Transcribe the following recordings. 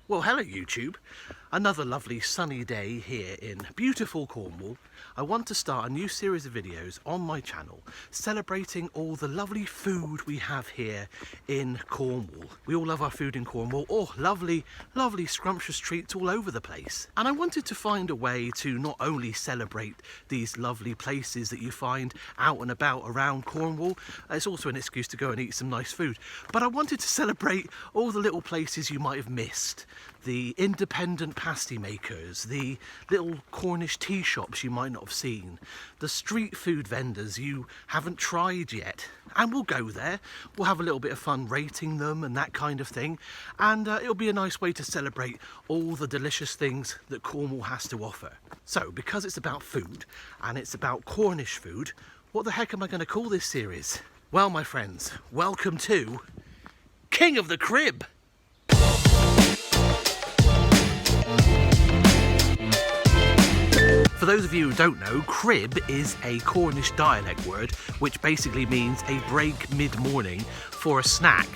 Well, hello YouTube. Another lovely sunny day here in beautiful Cornwall. I want to start a new series of videos on my channel celebrating all the lovely food we have here in Cornwall. We all love our food in Cornwall. Oh, lovely, lovely scrumptious treats all over the place. And I wanted to find a way to not only celebrate these lovely places that you find out and about around Cornwall, it's also an excuse to go and eat some nice food, but I wanted to celebrate all the little places you might have missed. The independent pasty makers, the little Cornish tea shops you might not have seen, the street food vendors you haven't tried yet. And we'll go there, we'll have a little bit of fun rating them and that kind of thing, and it'll be a nice way to celebrate all the delicious things that Cornwall has to offer. So, because it's about food, and it's about Cornish food, what the heck am I going to call this series? Well, my friends, welcome to King of the Crib! For those of you who don't know, crib is a Cornish dialect word which basically means a break mid-morning for a snack.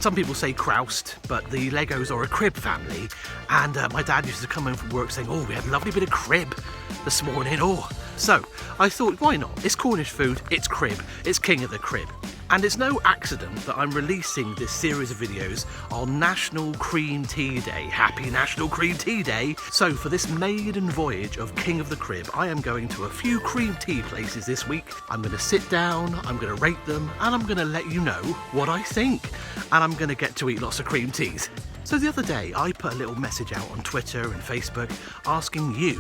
Some people say Croust, but the Leggos are a crib family, and my dad used to come home from work saying, oh, we had a lovely bit of crib this morning, oh. So I thought, why not? It's Cornish food, it's crib, it's King of the Crib. And it's no accident that I'm releasing this series of videos on National Cream Tea Day. Happy National Cream Tea Day! So for this maiden voyage of King of the Crib, I am going to a few cream tea places this week. I'm going to sit down, I'm going to rate them, and I'm going to let you know what I think. And I'm going to get to eat lots of cream teas. So the other day I put a little message out on Twitter and Facebook asking you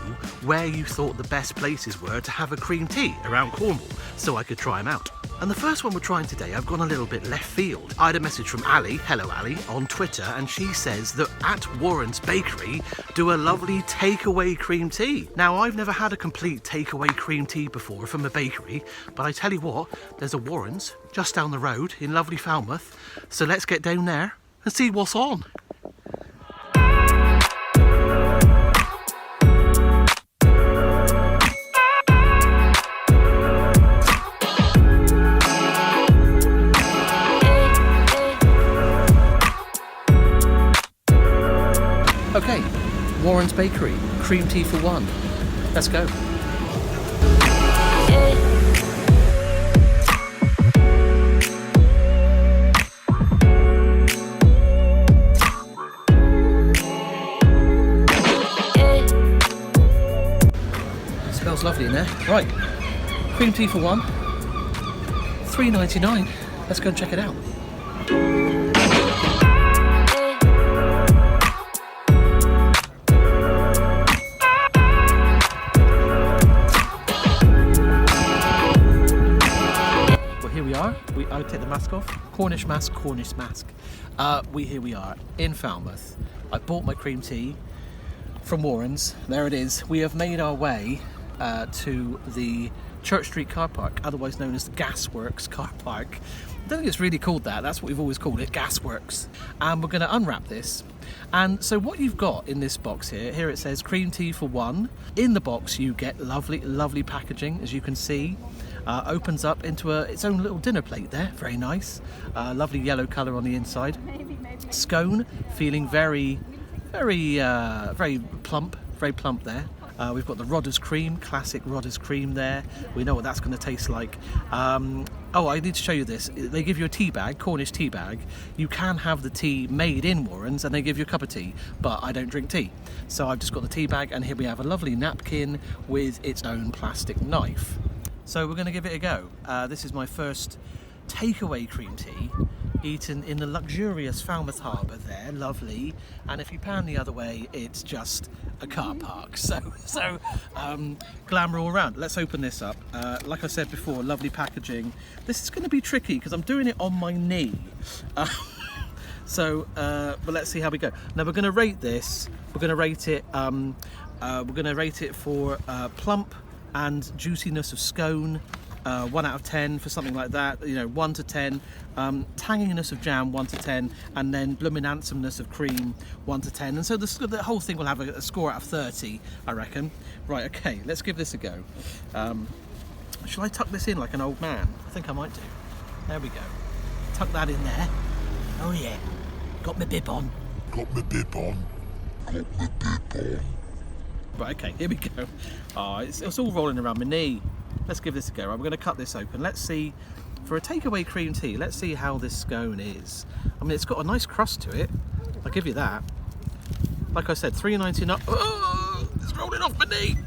where you thought the best places were to have a cream tea around Cornwall so I could try them out. And the first one we're trying today, I've gone a little bit left field. I had a message from Ali, hello Ali, on Twitter, and she says that at Warren's Bakery do a lovely takeaway cream tea. Now, I've never had a complete takeaway cream tea before from a bakery, but I tell you what, there's a Warren's just down the road in lovely Falmouth, so let's get down there and see what's on. Okay, Warren's Bakery, cream tea for one. Let's go. Smells lovely in there. Right, cream tea for one, $3.99. Let's go and check it out. I would take the mask off. Cornish mask, Cornish mask. Here we are in Falmouth. I bought my cream tea from Warren's. There it is. We have made our way to the Church Street car park, otherwise known as the Gasworks car park. I don't think it's really called that. That's what we've always called it, Gasworks. And we're going to unwrap this. And so what you've got in this box here it says cream tea for one. In the box you get lovely, lovely packaging, as you can see. Opens up into its own little dinner plate there, very nice. Lovely yellow colour on the inside. Scone, feeling very plump there. We've got the Rodder's cream, classic Rodder's cream there. We know what that's going to taste like. Oh, I need to show you this. They give you a tea bag, Cornish tea bag. You can have the tea made in Warren's and they give you a cup of tea, but I don't drink tea. So I've just got the tea bag, and here we have a lovely napkin with its own plastic knife. So we're going to give it a go. This is my first takeaway cream tea, eaten in the luxurious Falmouth Harbour there, lovely. And if you pan the other way, it's just a car park. So glamour all around. Let's open this up. Like I said before, lovely packaging. This is going to be tricky because I'm doing it on my knee. But let's see how we go. Now we're going to rate this. We're going to rate it. We're going to rate it for plump and juiciness of scone, 1 out of 10 for something like that, 1 to 10, tanginess of jam, 1 to 10, and then bloomin' handsomeness of cream, 1 to 10, and so the whole thing will have a score out of 30, I reckon. Right, okay, let's give this a go. Shall I tuck this in like an old man? I think I might do. There we go. Tuck that in there. Oh yeah, got my bib on. Got my bib on. Right, okay, here we go. Oh, it's all rolling around my knee. Let's give this a go. Right, we're going to cut this open. Let's see, for a takeaway cream tea, let's see how this scone is. I mean, it's got a nice crust to it. I'll give you that. Like I said, $3.99. Oh, it's rolling off my knee.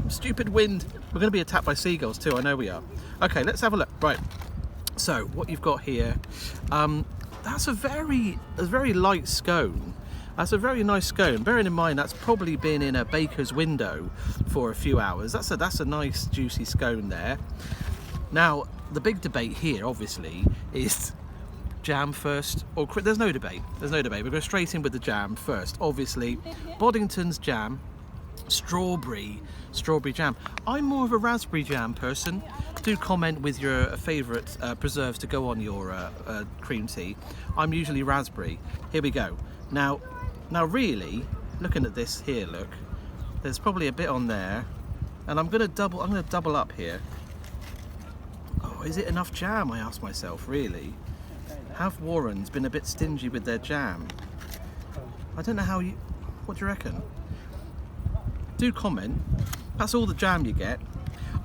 Stupid wind. We're going to be attacked by seagulls too, I know we are. Okay, let's have a look. Right, so what you've got here, that's a very light scone. That's a very nice scone. Bearing in mind that's probably been in a baker's window for a few hours. That's a nice juicy scone there. Now the big debate here obviously is jam first or there's no debate. We'll go straight in with the jam first. Obviously Boddington's jam, strawberry jam. I'm more of a raspberry jam person. Do comment with your favourite preserves to go on your cream tea. I'm usually raspberry. Here we go. Now really, looking at this here, look, there's probably a bit on there, and I'm gonna double up here. Oh, is it enough jam, I ask myself, really? Have Warren's been a bit stingy with their jam? I don't know what do you reckon? Do comment. That's all the jam you get.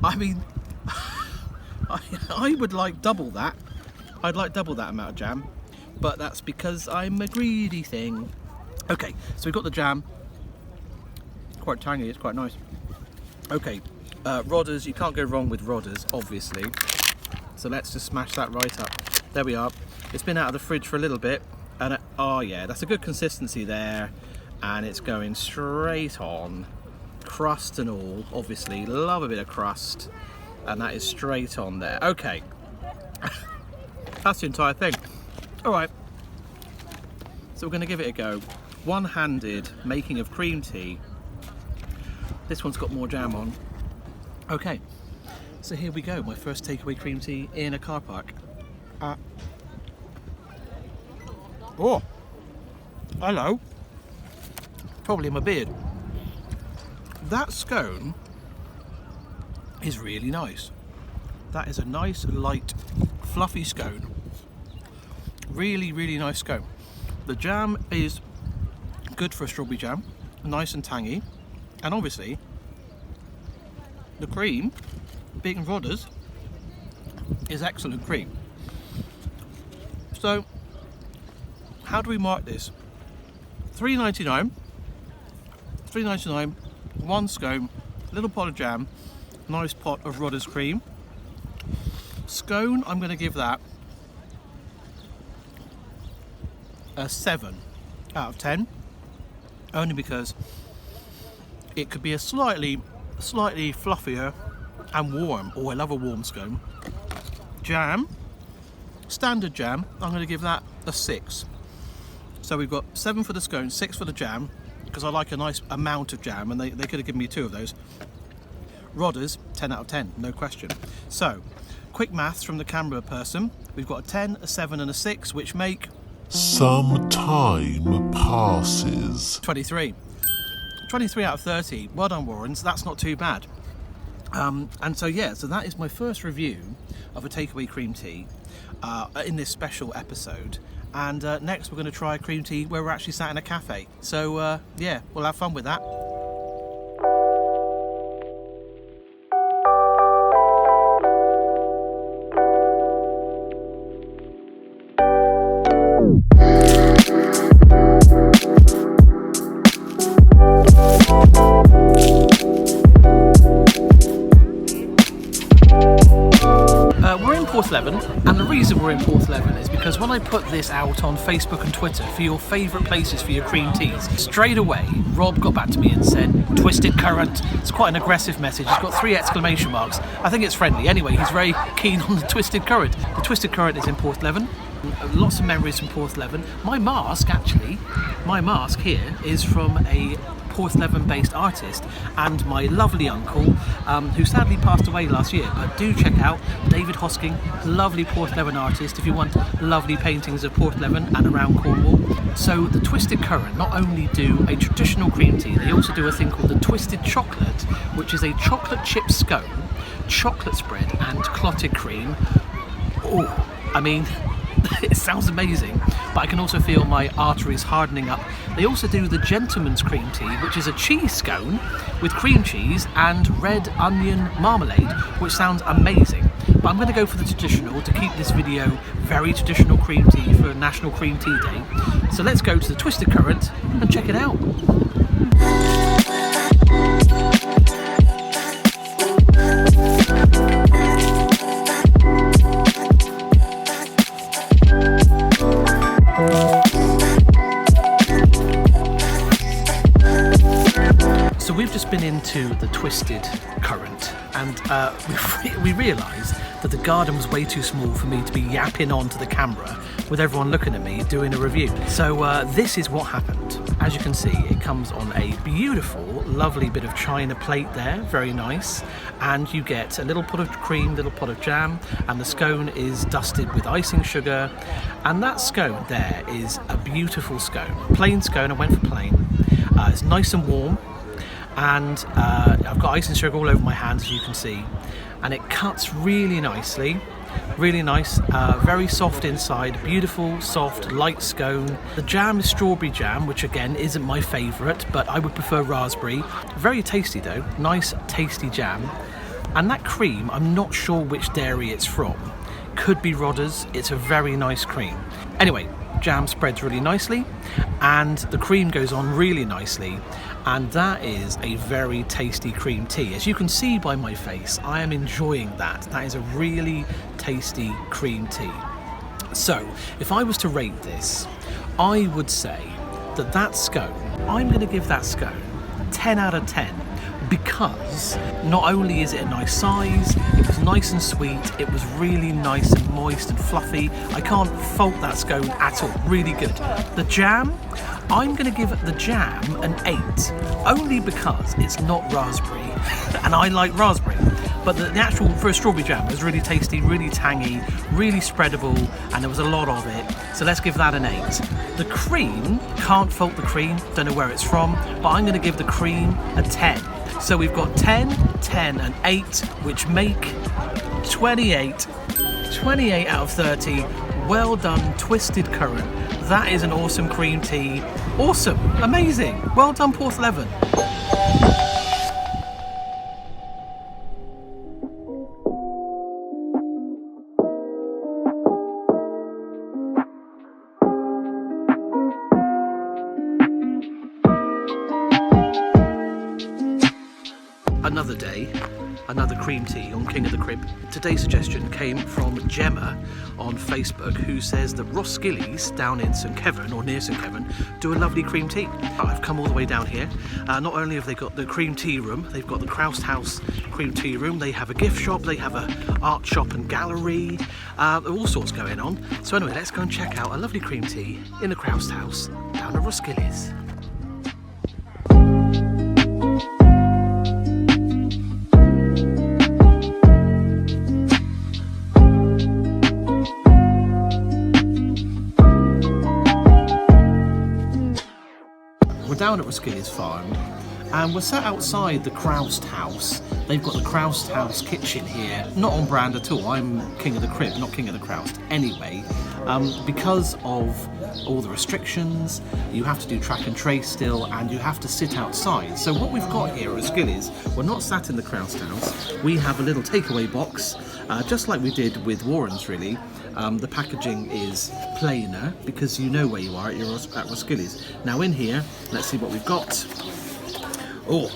I mean, I would like double that. I'd like double that amount of jam, but that's because I'm a greedy thing. Okay, so we've got the jam. Quite tangy, it's quite nice. Okay, Rodders, you can't go wrong with Rodders, obviously. So let's just smash that right up. There we are. It's been out of the fridge for a little bit, and oh yeah, that's a good consistency there, and it's going straight on. Crust and all, obviously, love a bit of crust, and that is straight on there. Okay, that's the entire thing. All right, so we're going to give it a go. One-handed making of cream tea. This one's got more jam on. Okay, so here we go. My first takeaway cream tea in a car park. Oh, hello. Probably in my beard. That scone is really nice. That is a nice, light, fluffy scone. Really, really nice scone. The jam is good for a strawberry jam, nice and tangy, and obviously the cream, being Rodders, is excellent cream. So how do we mark this? $3.99, one scone, little pot of jam, nice pot of Rodders cream. Scone, I'm going to give that a 7 out of 10, only because it could be a slightly fluffier and warm. Oh, I love a warm scone. Jam, standard jam, I'm going to give that a 6. So we've got 7 for the scone, 6 for the jam, because I like a nice amount of jam, and they could have given me 2 of those. Rodders, 10 out of 10, no question. So, quick maths from the camera person. We've got a 10, a 7 and a 6, which make... Some time passes. 23. 23 out of 30. Well done, Warrens. That's not too bad. And so yeah, so that is my first review of a takeaway cream tea in this special episode. And next we're going to try a cream tea where we're actually sat in a cafe. So yeah, we'll have fun with that. We're in Porthleven, and the reason we're in Porthleven is because when I put this out on Facebook and Twitter for your favourite places for your cream teas, straight away Rob got back to me and said, "Twisted Currant." It's quite an aggressive message. It's got 3 exclamation marks. I think it's friendly. Anyway, he's very keen on the Twisted Currant. The Twisted Currant is in Porthleven. Lots of memories from Porthleven. My mask here is from a Porthleven based artist and my lovely uncle who sadly passed away last year, but do check out David Hosking, lovely Porthleven artist, if you want lovely paintings of Porthleven and around Cornwall. So the Twisted Currant not only do a traditional cream tea, they also do a thing called the Twisted Chocolate, which is a chocolate chip scone, chocolate spread and clotted cream. Oh, I mean, It sounds amazing, but I can also feel my arteries hardening up. They also do the gentleman's cream tea, which is a cheese scone with cream cheese and red onion marmalade, which sounds amazing. But I'm going to go for the traditional to keep this video very traditional cream tea for National Cream Tea Day. So let's go to the Twisted Currant and check it out. So we've just been into the Twisted Currant, and we realised that the garden was way too small for me to be yapping onto the camera with everyone looking at me doing a review. So this is what happened. As you can see, it comes on a beautiful, lovely bit of china plate there, very nice, and you get a little pot of cream, little pot of jam, and the scone is dusted with icing sugar, and that scone there is a beautiful scone. Plain scone, I went for plain. It's nice and warm, and I've got icing sugar all over my hands, as you can see, and it cuts really nicely. Really nice, very soft inside, beautiful, soft, light scone. The jam is strawberry jam, which again isn't my favourite, but I would prefer raspberry. Very tasty though, nice tasty jam. And that cream, I'm not sure which dairy it's from. Could be Rodders, it's a very nice cream. Anyway, jam spreads really nicely, and the cream goes on really nicely, and that is a very tasty cream tea. As you can see by my face, I am enjoying that. That is a really tasty cream tea. So if I was to rate this, I would say that that scone, I'm going to give that scone 10 out of 10, because not only is it a nice size, it was nice and sweet, it was really nice and moist and fluffy. I can't fault that scone at all, really good. The jam, I'm going to give the jam an 8, only because it's not raspberry, and I like raspberry. But the actual, for a strawberry jam, it was really tasty, really tangy, really spreadable, and there was a lot of it. So let's give that an 8. The cream, can't fault the cream, don't know where it's from, but I'm going to give the cream a 10. So we've got 10, 10 and 8, which make 28 out of 30. Well done, Twisted Currant. That is an awesome cream tea. Awesome, amazing. Well done, Porthleven. Another day, another cream tea on King of the Crib. Today's suggestion came from Gemma on Facebook, who says that Roskilly's down in St Kevin, or near St Kevin, do a lovely cream tea. I've come all the way down here. Not only have they got the cream tea room, they've got the Croust House cream tea room, they have a gift shop, they have a art shop and gallery, all sorts going on. So anyway, let's go and check out a lovely cream tea in the Croust House down at Roskilly's. Down at Roskilly's farm, and we're sat outside the Croust House. They've got the Croust House kitchen here, not on brand at all. I'm King of the Crib, not King of the Croust. Anyway, because of all the restrictions, you have to do track and trace still, and you have to sit outside. So what we've got here at Roskilly's, we're not sat in the Croust House. We have a little takeaway box, just like we did with Warren's really. The packaging is plainer because you know where you are at Roskilly's. Now in here, let's see what we've got. Oh,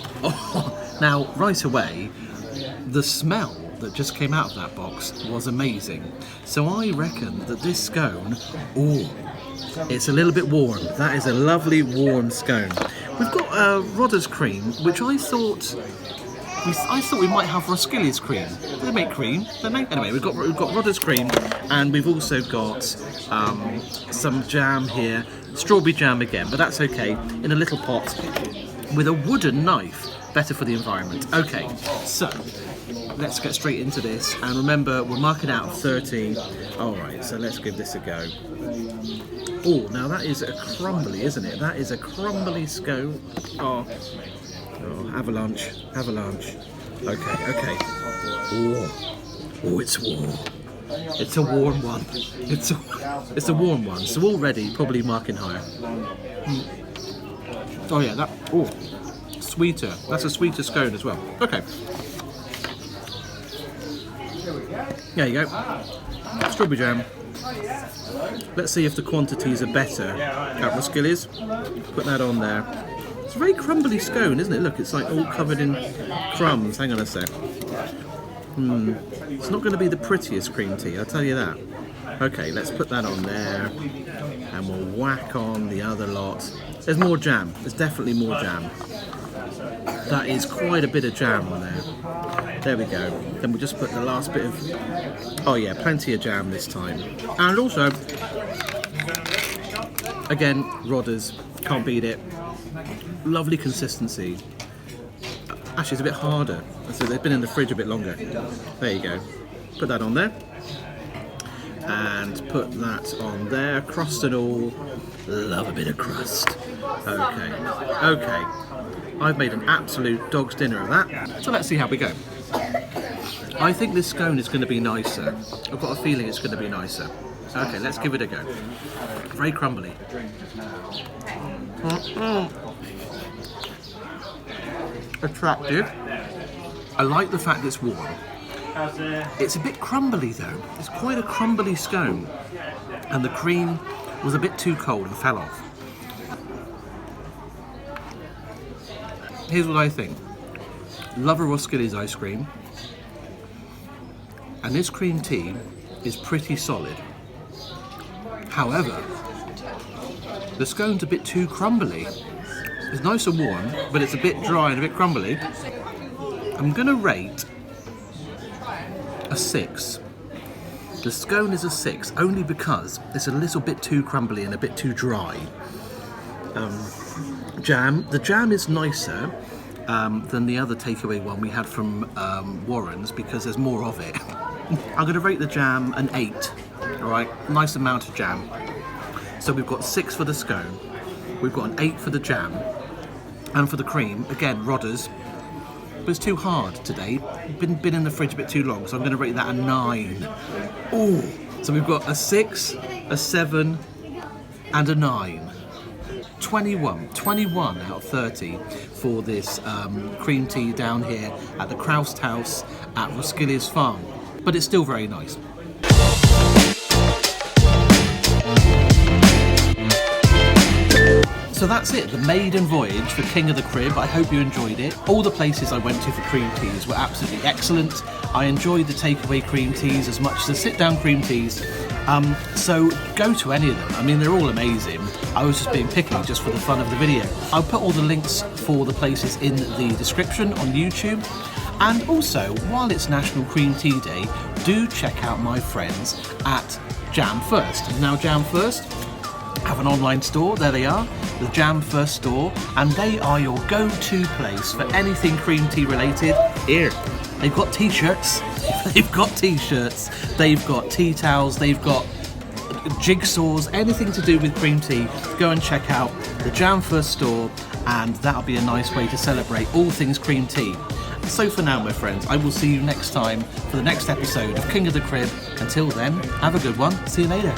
now right away, the smell that just came out of that box was amazing. So I reckon that this scone, it's a little bit warm. That is a lovely warm scone. We've got Rodders cream, which I thought we might have Roskilly's cream. They make cream, don't they? Anyway, we've got Rodders cream, and we've also got some jam here, strawberry jam again, but that's okay, in a little pot with a wooden knife, better for the environment. Okay, so let's get straight into this, and remember, we'll mark it out of 30. All right, so let's give this a go. Oh, now that is a crumbly, isn't it? That is a crumbly scone. Oh, avalanche. Okay. Oh, it's warm. It's a warm one. It's a warm one, so already probably marking higher. Oh yeah, sweeter. That's a sweeter scone as well. Okay. There you go. Strawberry jam. Let's see if the quantities are better at Roskilly's. Put that on there. It's a very crumbly scone, isn't it? Look, it's like all covered in crumbs. Hang on a sec. It's not going to be the prettiest cream tea, I'll tell you that. Okay, let's put that on there. And we'll whack on the other lot. There's more jam. There's definitely more jam. That is quite a bit of jam on there. There we go. Then we'll just put the last bit of... Oh yeah, plenty of jam this time. And also, again, Rodders, can't beat it. Lovely consistency. Actually, it's a bit harder. So they've been in the fridge a bit longer. There you go. Put that on there. And put that on there. Crust and all. Love a bit of crust. Okay. I've made an absolute dog's dinner of that. So let's see how we go. I think this scone is going to be nicer. I've got a feeling it's going to be nicer. Okay, let's give it a go. Very crumbly. Attractive. I like the fact it's warm. It's a bit crumbly though. It's quite a crumbly scone. And the cream was a bit too cold and fell off. Here's what I think. Love a Roskilly's ice cream. And this cream tea is pretty solid. However, the scone's a bit too crumbly. It's nice and warm, but it's a bit dry and a bit crumbly. I'm going to rate a 6. The scone is a 6, only because it's a little bit too crumbly and a bit too dry. The jam is nicer than the other takeaway one we had from Warren's because there's more of it. I'm going to rate the jam an 8. Alright, nice amount of jam. So we've got 6 for the scone, we've got an 8 for the jam, and for the cream, again, Rodders, but it's too hard today. Been in the fridge a bit too long, so I'm going to rate that a 9. Ooh, so we've got a 6, a 7, and a 9. 21 out of 30 for this cream tea down here at the Croust House at Roskilly's Farm. But it's still very nice. So that's it, the maiden voyage for King of the Crib. I hope you enjoyed it. All the places I went to for cream teas were absolutely excellent. I enjoyed the takeaway cream teas as much as the sit-down cream teas. So go to any of them. I mean, they're all amazing. I was just being picky just for the fun of the video. I'll put all the links for the places in the description on YouTube. And also, while it's National Cream Tea Day, do check out my friends at Jam First. Now Jam First have an online store, there they are, the Jam First store, and they are your go-to place for anything cream tea related. Here, they've got t-shirts, they've got tea towels, they've got jigsaws, anything to do with cream tea. Go and check out the Jam First store, and that'll be a nice way to celebrate all things cream tea. So for now, my friends, I will see you next time for the next episode of King of the Crib. Until then, have a good one. See you later.